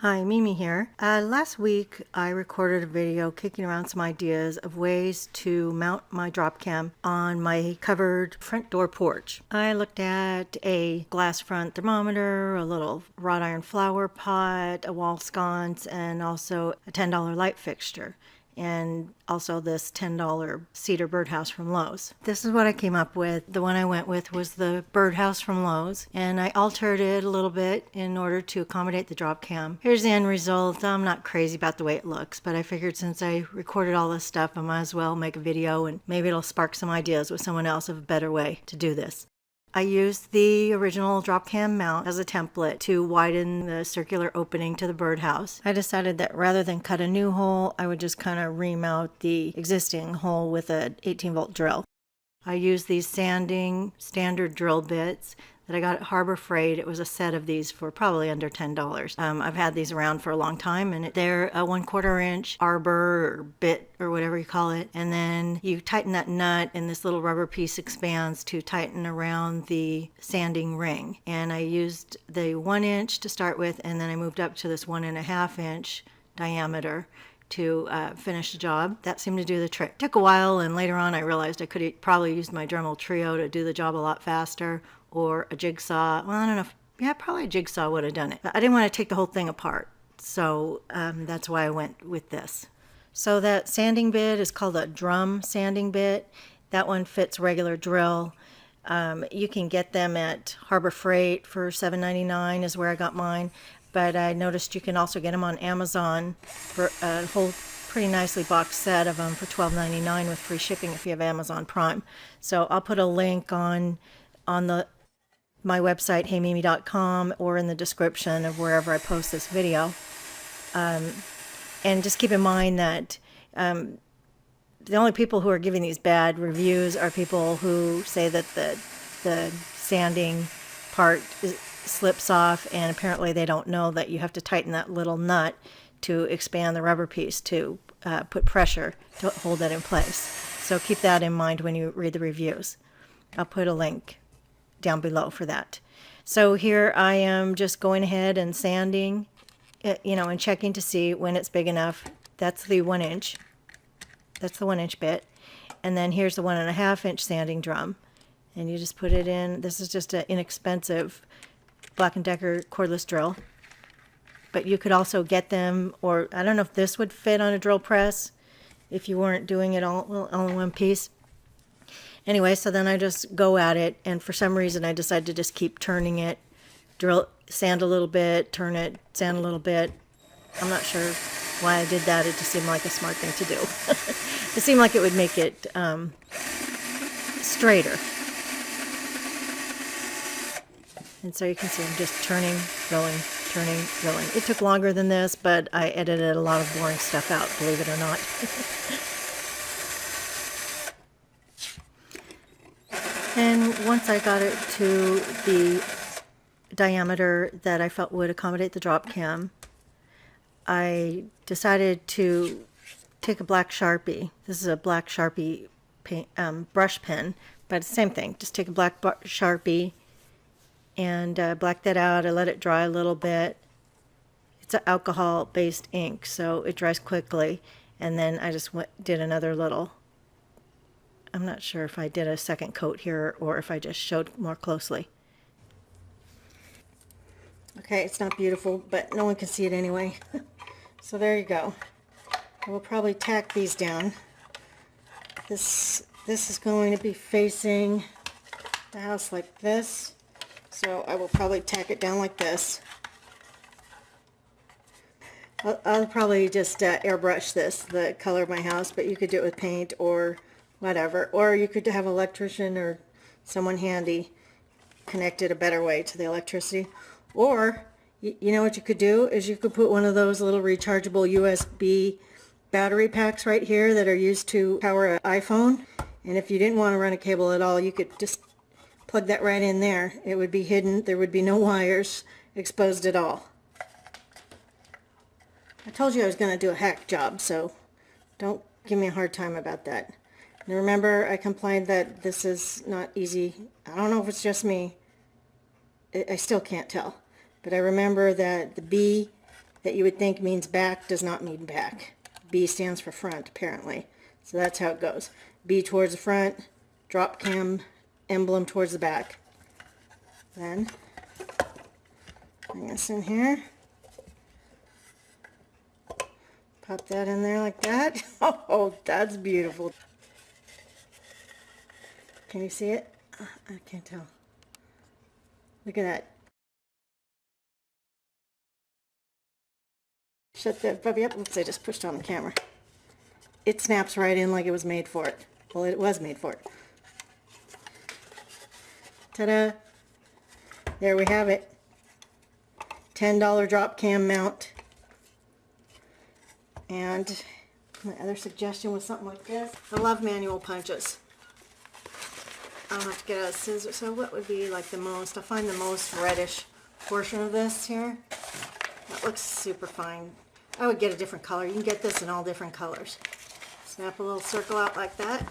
Hi, Mimi here. Last week I recorded a video kicking around some ideas of ways to mount my Dropcam on my covered front door porch. I looked at a glass front thermometer, a little wrought iron flower pot, a wall sconce, and also a $10 light fixture. And also this $10 Cedar Birdhouse from Lowe's. This is what I came up with. The one I went with was the Birdhouse from Lowe's, and I altered it a little bit in order to accommodate the Dropcam. Here's the end result. I'm not crazy about the way it looks, but I figured since I recorded all this stuff, I might as well make a video and maybe it'll spark some ideas with someone else of a better way to do this. I used the original Dropcam mount as a template to widen the circular opening to the birdhouse. I decided that rather than cut a new hole, I would just kind of remount the existing hole with an 18-volt drill. I used these sanding standard drill bits that I got at Harbor Freight. It was a set of these for probably under $10. I've had these around for a long time, and they're a 1/4 inch arbor or bit or whatever you call it. And then you tighten that nut and this little rubber piece expands to tighten around the sanding ring. And I used the 1 inch to start with, and then I moved up to this 1.5 inch diameter to finish the job. That seemed to do the trick. It took a while, and later on I realized I could probably use my Dremel Trio to do the job a lot faster, or a jigsaw. Well, I don't know if, yeah, probably a jigsaw would have done it. I didn't want to take the whole thing apart, so that's why I went with this. So that sanding bit is called a drum sanding bit. That one fits regular drill. You can get them at Harbor Freight for $7.99 is where I got mine. But I noticed you can also get them on Amazon for a whole pretty nicely boxed set of them for $12.99 with free shipping if you have Amazon Prime. So I'll put a link on my website, heymimi.com, or in the description of wherever I post this video. And just keep in mind that the only people who are giving these bad reviews are people who say that the sanding part slips off, and apparently they don't know that you have to tighten that little nut to expand the rubber piece to put pressure to hold that in place. So keep that in mind when you read the reviews. I'll put a link down below for that. So here I am just going ahead and sanding, and checking to see when it's big enough. That's the 1 inch. That's the 1 inch bit. And then here's the 1.5 inch sanding drum. And you just put it in. This is just an inexpensive Black & Decker cordless drill. But you could also get them, or I don't know if this would fit on a drill press if you weren't doing it all in one piece. Anyway, so then I just go at it, and for some reason I decided to just keep turning it, sand a little bit, turn it, sand a little bit. I'm not sure why I did that. It just seemed like a smart thing to do. It seemed like it would make it straighter. And so you can see I'm just turning, drilling, turning, drilling. It took longer than this, but I edited a lot of boring stuff out, believe it or not. And once I got it to the diameter that I felt would accommodate the Dropcam, I decided to take a black Sharpie. This is a black Sharpie paint, brush pen, but it's the same thing. Just take a black Sharpie and black that out. I let it dry a little bit. It's an alcohol-based ink, so it dries quickly. And then I just did another little. I'm not sure if I did a second coat here or if I just showed more closely. Okay, it's not beautiful, but no one can see it anyway. So there you go. I will probably tack these down. This is going to be facing the house like this. So I will probably tack it down like this. I'll probably just airbrush this, the color of my house, but you could do it with paint or whatever. Or you could have an electrician or someone handy connect it a better way to the electricity. Or, you know what you could do is you could put one of those little rechargeable USB battery packs right here that are used to power an iPhone. And if you didn't want to run a cable at all, you could just plug that right in there. It would be hidden. There would be no wires exposed at all. I told you I was going to do a hack job, so don't give me a hard time about that. And remember, I complained that this is not easy. I don't know if it's just me. I still can't tell. But I remember that the B that you would think means back does not mean back. B stands for front, apparently. So that's how it goes. B towards the front, drop cam emblem towards the back. Then, bring this in here. Pop that in there like that. Oh, that's beautiful. Can you see it? I can't tell. Look at that. Shut that puppy up. Oops, I just pushed on the camera. It snaps right in like it was made for it. Well, it was made for it. Ta-da! There we have it. $10 drop cam mount. And my other suggestion was something like this. I love manual punches. I'll have to get a scissor. So what would be like the most? I'll find the most reddish portion of this here. That looks super fine. I would get a different color. You can get this in all different colors. Snap a little circle out like that.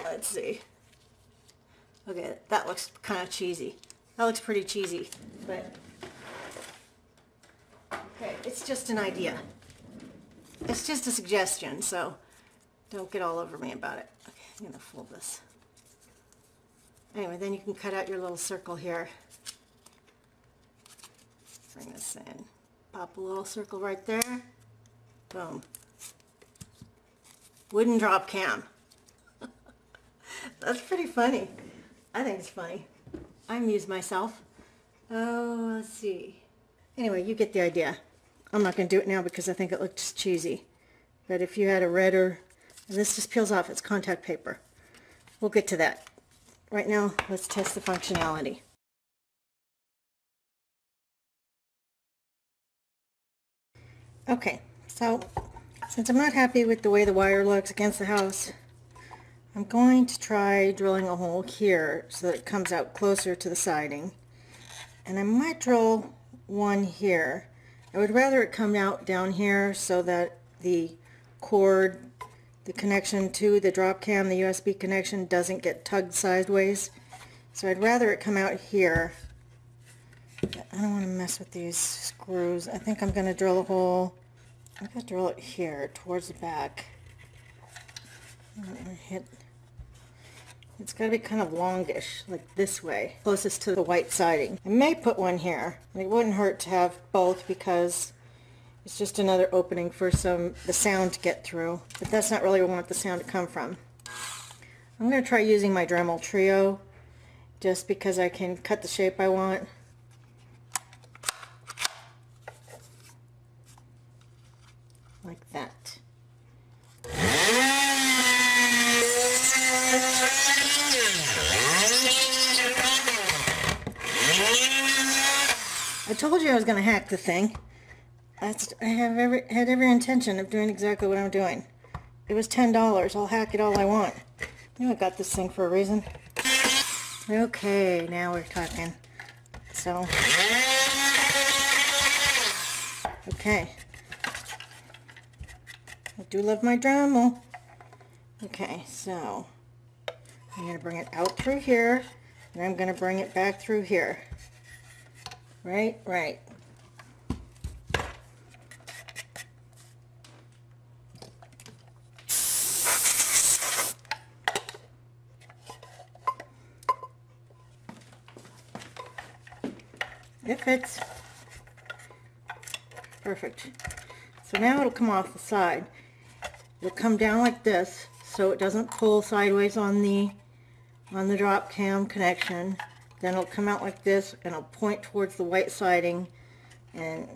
Let's see. Okay, that looks kind of cheesy. That looks pretty cheesy, but okay, it's just an idea. It's just a suggestion, so don't get all over me about it. Okay, I'm gonna fold this. Anyway, then you can cut out your little circle here. Bring this in. Pop a little circle right there. Boom. Wooden drop cam. That's pretty funny. I think it's funny. I amuse myself. Oh, let's see. Anyway, you get the idea. I'm not going to do it now because I think it looks cheesy. But if you had a redder, and this just peels off, it's contact paper. We'll get to that. Right now, let's test the functionality. Okay, so since I'm not happy with the way the wire looks against the house, I'm going to try drilling a hole here so that it comes out closer to the siding. And I might drill one here. I would rather it come out down here so that the cord, the connection to the drop cam, the USB connection, doesn't get tugged sideways. So I'd rather it come out here. I don't want to mess with these screws. I think I'm going to drill a hole. I'm going to drill it here towards the back. It's got to be kind of longish, like this way, closest to the white siding. I may put one here. It wouldn't hurt to have both because it's just another opening for the sound to get through. But that's not really where I want the sound to come from. I'm going to try using my Dremel Trio just because I can cut the shape I want. Like that. I told you I was going to hack the thing. I had every intention of doing exactly what I'm doing. It was $10. I'll hack it all I want. I knew I got this thing for a reason. Okay, now we're talking. So, okay. I do love my Dremel. Okay, so I'm going to bring it out through here, and I'm going to bring it back through here. Right. It fits. Perfect. So now it'll come off the side. It'll come down like this so it doesn't pull sideways on the drop cam connection. Then it'll come out like this and it'll point towards the white siding, and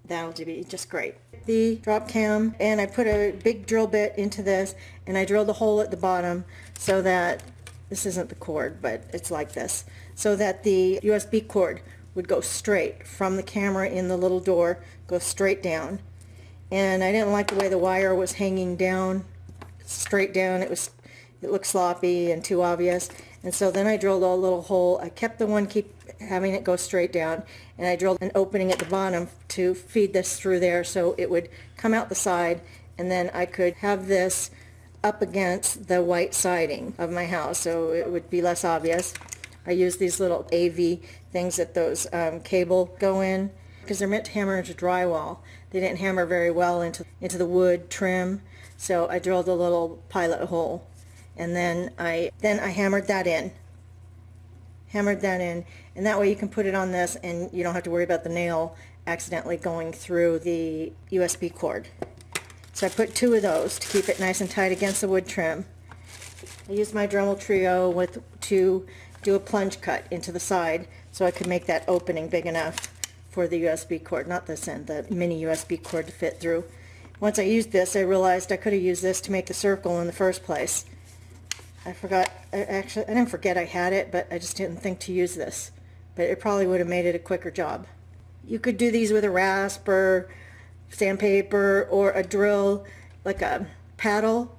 that'll be just great. The drop cam, and I put a big drill bit into this, and I drilled a hole at the bottom so that, this isn't the cord, but it's like this, so that the USB cord would go straight from the camera in the little door, go straight down. And I didn't like the way the wire was hanging down, straight down. It looked sloppy and too obvious. And so then I drilled a little hole. I kept the one, keep having it go straight down, and I drilled an opening at the bottom to feed this through there so it would come out the side, and then I could have this up against the white siding of my house so it would be less obvious. I used these little AV things that those cable go in, because they're meant to hammer into drywall. They didn't hammer very well into the wood trim, so I drilled a little pilot hole, and then I hammered that in. And that way you can put it on this and you don't have to worry about the nail accidentally going through the USB cord. So I put 2 of those to keep it nice and tight against the wood trim. I used my Dremel Trio to do a plunge cut into the side so I could make that opening big enough for the USB cord, not this end, the mini USB cord to fit through. Once I used this, I realized I could have used this to make the circle in the first place. I didn't forget I had it, but I just didn't think to use this. But it probably would have made it a quicker job. You could do these with a rasp or sandpaper or a drill, like a paddle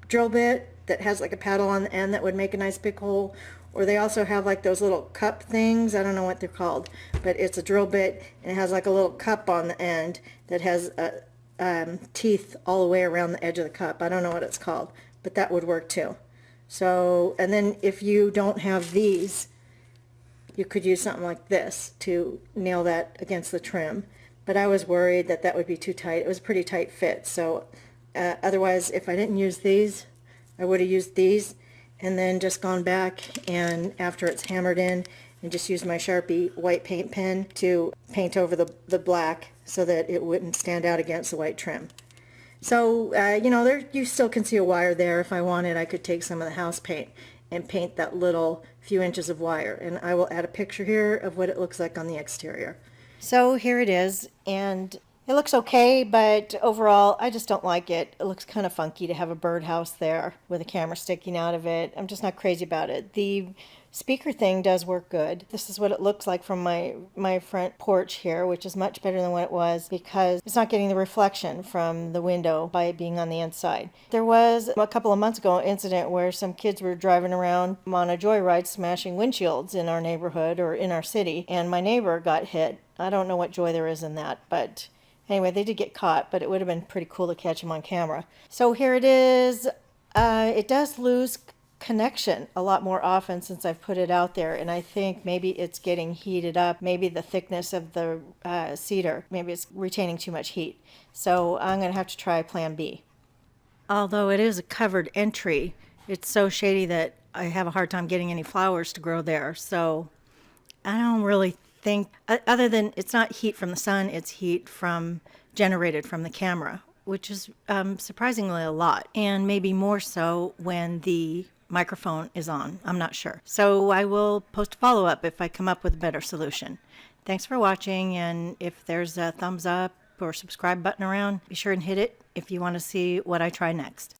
drill bit that has like a paddle on the end that would make a nice big hole. Or they also have like those little cup things, I don't know what they're called, but it's a drill bit and it has like a little cup on the end that has teeth all the way around the edge of the cup. I don't know what it's called, but that would work too. So, and then if you don't have these, you could use something like this to nail that against the trim. But I was worried that that would be too tight. It was a pretty tight fit. So otherwise, if I didn't use these, I would have used these and then just gone back and after it's hammered in and just used my Sharpie white paint pen to paint over the black so that it wouldn't stand out against the white trim. So, you know, you still can see a wire there. If I wanted, I could take some of the house paint and paint that little few inches of wire. And I will add a picture here of what it looks like on the exterior. So here it is, and it looks okay, but overall, I just don't like it. It looks kind of funky to have a birdhouse there with a camera sticking out of it. I'm just not crazy about it. The speaker thing does work good. This is what it looks like from my front porch here, which is much better than what it was because it's not getting the reflection from the window by it being on the inside. There was a couple of months ago an incident where some kids were driving around on a joyride smashing windshields in our neighborhood or in our city, and my neighbor got hit. I don't know what joy there is in that, but anyway, they did get caught, but it would have been pretty cool to catch them on camera. So here it is. It does lose connection a lot more often since I've put it out there, and I think maybe it's getting heated up. Maybe the thickness of the cedar, maybe it's retaining too much heat. So I'm going to have to try plan B. Although it is a covered entry, it's so shady that I have a hard time getting any flowers to grow there. So I don't really think, other than it's not heat from the sun, it's heat generated from the camera, which is surprisingly a lot, and maybe more so when the microphone is on. I'm not sure. So I will post a follow-up if I come up with a better solution. Thanks for watching, and if there's a thumbs up or subscribe button around, be sure and hit it if you want to see what I try next.